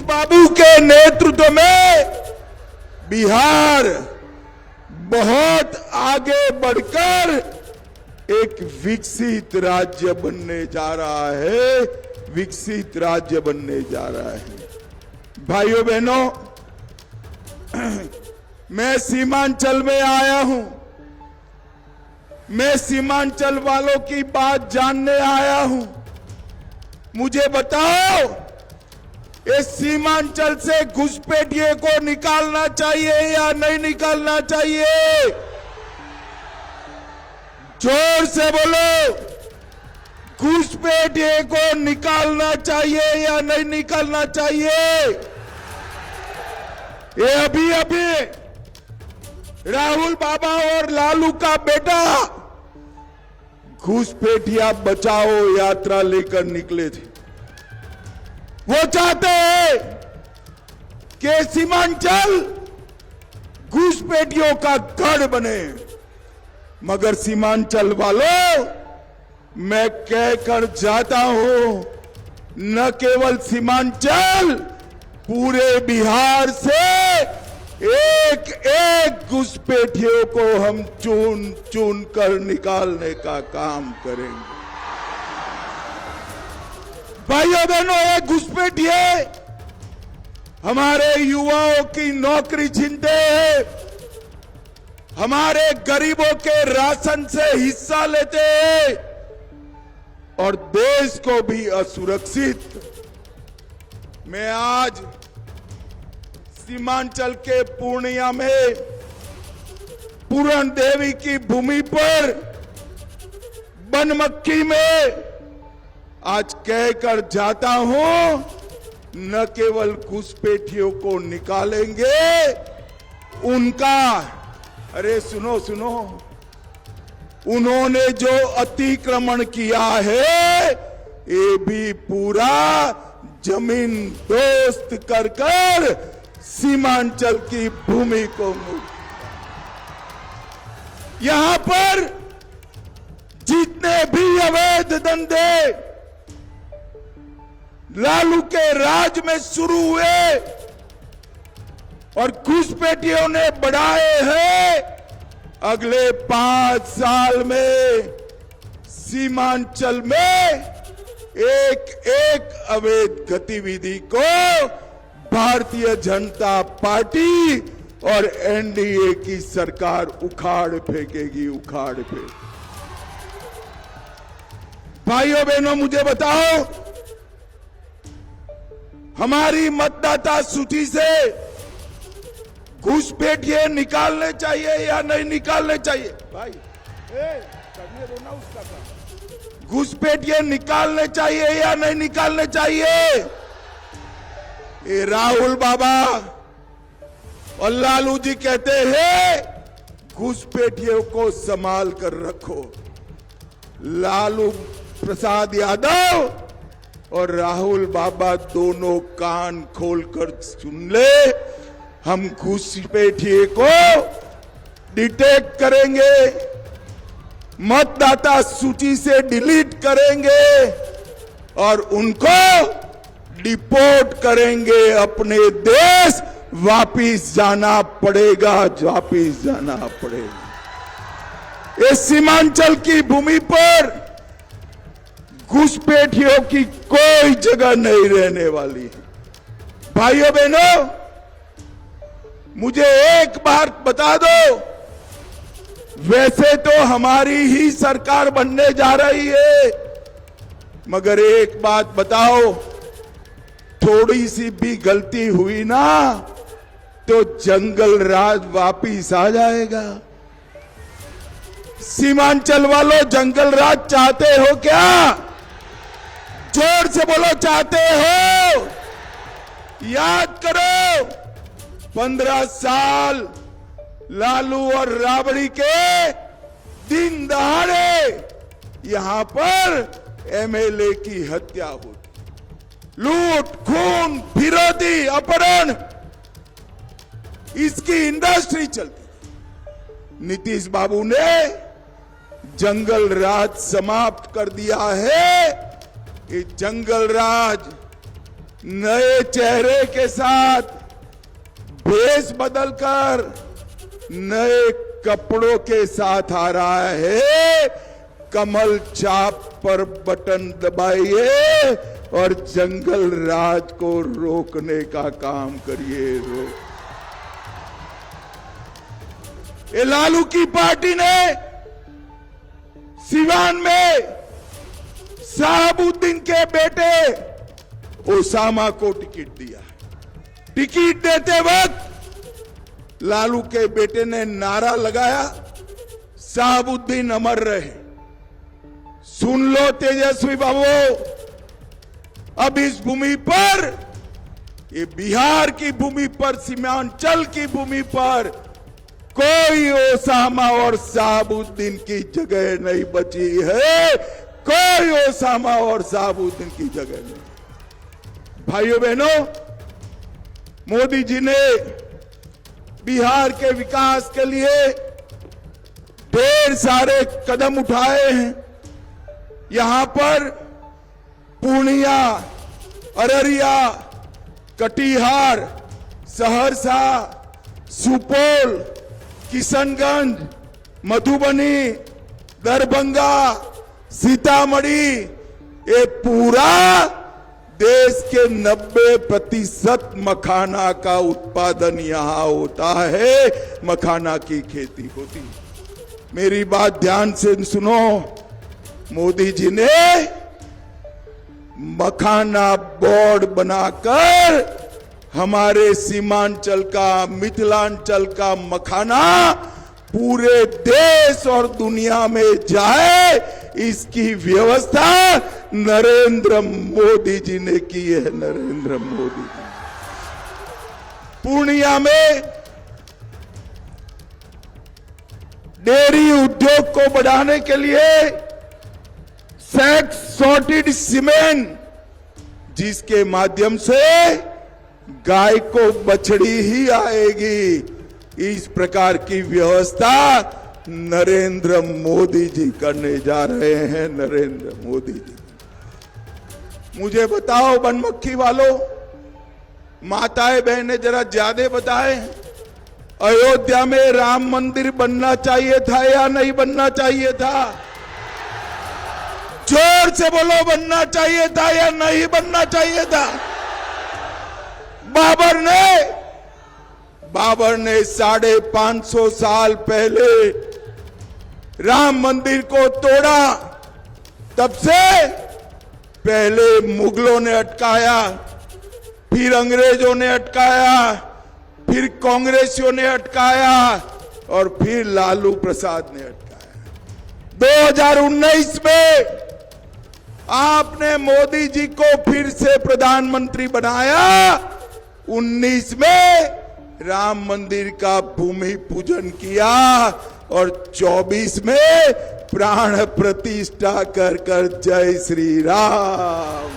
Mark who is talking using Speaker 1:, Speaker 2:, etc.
Speaker 1: बाबू के नेतृत्व में बिहार बहुत आगे बढ़कर एक विकसित राज्य बनने जा रहा है, विकसित राज्य बनने जा रहा है। भाइयों बहनों, मैं सीमांचल में आया हूं, मैं सीमांचल वालों की बात जानने आया हूं। मुझे बताओ, इस सीमांचल से घुसपैठिए को निकालना चाहिए या नहीं निकालना चाहिए? जोर से बोलो, घुसपैठिए को निकालना चाहिए या नहीं निकालना चाहिए? ये अभी राहुल बाबा और लालू का बेटा घुसपैठिया बचाओ यात्रा लेकर निकले थे। वो चाहते हैं कि सीमांचल घुसपैठियों का गढ़ बने, मगर सीमांचल वालों, मैं कहकर जाता हूं, न केवल सीमांचल, पूरे बिहार से एक एक घुसपैठियों को हम चुन चुन कर निकालने का काम करेंगे। भाइयों बहनों, ये घुसपैठिए हमारे युवाओं की नौकरी छीनते हैं, हमारे गरीबों के राशन से हिस्सा लेते हैं और देश को भी असुरक्षित। मैं आज सीमांचल के पूर्णिया में पूरण देवी की भूमि पर बनमक्खी में आज कहकर जाता हूं, न केवल घुसपैठियों को निकालेंगे, उनका, अरे सुनो सुनो, उन्होंने जो अतिक्रमण किया है, ये भी पूरा जमीन दोस्त कर कर सीमांचल की भूमि को यहां पर जितने भी अवैध धंधे लालू के राज में शुरू हुए और घुसपैठियों ने बढ़ाए हैं, अगले 5 साल में सीमांचल में एक एक अवैध गतिविधि को भारतीय जनता पार्टी और एनडीए की सरकार उखाड़ फेंकेगी, उखाड़ फेंकेगी। भाइयों बहनों, मुझे बताओ, हमारी मतदाता सूची से घुसपैठिए निकालने चाहिए या नहीं निकालने चाहिए? भाई करने दो ना उसका काम। घुसपैठिए निकालने चाहिए या नहीं निकालने चाहिए? ये राहुल बाबा और लालू जी कहते हैं घुसपैठियों को संभाल कर रखो। लालू प्रसाद यादव और राहुल बाबा दोनों कान खोलकर सुन ले, हम घुसपैठिए को डिटेक्ट करेंगे, मतदाता सूची से डिलीट करेंगे और उनको डिपोर्ट करेंगे। अपने देश वापिस जाना पड़ेगा, वापिस जाना पड़ेगा। इस सीमांचल की भूमि पर घुसपैठियों की कोई जगह नहीं रहने वाली है। भाइयों बहनों, मुझे एक बात बता दो, वैसे तो हमारी ही सरकार बनने जा रही है, मगर एक बात बताओ, थोड़ी सी भी गलती हुई ना तो जंगल राज वापिस आ जाएगा। सीमांचल वालों, जंगल राज चाहते हो क्या? जोर से बोलो, चाहते हो? याद करो, 15 साल लालू और राबड़ी के दिन दहाड़े यहां पर एमएलए की हत्या हुई, लूट, खून, फिरौती, अपहरण, इसकी इंडस्ट्री चलती। नीतीश बाबू ने जंगल राज समाप्त कर दिया है। ये जंगल राज नए चेहरे के साथ भेष बदलकर नए कपड़ों के साथ आ रहा है। कमल छाप पर बटन दबाइए और जंगल राज को रोकने का काम करिए। ये लालू की पार्टी ने सिवान में शहाबुद्दीन के बेटे ओसामा को टिकट दिया। टिकट देते वक्त लालू के बेटे ने नारा लगाया, शहाबुद्दीन अमर रहे। सुन लो तेजस्वी बाबू, अब इस भूमि पर, ये बिहार की भूमि पर, सीमांचल की भूमि पर कोई ओसामा और शहाबुद्दीन की जगह नहीं बची है। कोई ओसामा और शहाबुद्दीन की जगह नहीं। भाइयों बहनों, मोदी जी ने बिहार के विकास के लिए ढेर सारे कदम उठाए हैं। यहां पर पूर्णिया, अररिया, कटिहार, सहरसा, सुपौल, किशनगंज, मधुबनी, दरभंगा, सीतामढ़ी, ये पूरा देश के 90% मखाना का उत्पादन यहां होता है। मखाना की खेती होती है। मेरी बात ध्यान से सुनो, मोदी जी ने मखाना बोर्ड बनाकर हमारे सीमांचल का, मिथिलांचल का मखाना पूरे देश और दुनिया में जाए, इसकी व्यवस्था नरेंद्र मोदी जी ने की है। नरेंद्र मोदी जी। पूर्णिया में डेयरी उद्योग को बढ़ाने के लिए सेक्स सॉर्टेड सीमेंट, जिसके माध्यम से गाय को बछड़ी ही आएगी, इस प्रकार की व्यवस्था नरेंद्र मोदी जी करने जा रहे हैं। नरेंद्र मोदी जी। मुझे बताओ बनमक्खी वालों, माताएं बहनें, जरा ज्यादा बताएं, अयोध्या में राम मंदिर बनना चाहिए था या नहीं बनना चाहिए था? जोर से बोलो, बनना चाहिए था या नहीं बनना चाहिए था? बाबर ने 550 साल पहले राम मंदिर को तोड़ा। तब से पहले मुगलों ने अटकाया, फिर अंग्रेजों ने अटकाया, फिर कांग्रेसियों ने अटकाया और फिर लालू प्रसाद ने अटकाया। 2019 में आपने मोदी जी को फिर से प्रधानमंत्री बनाया। 19 में राम मंदिर का भूमि पूजन किया और 24 में प्राण प्रतिष्ठा कर जय श्री राम।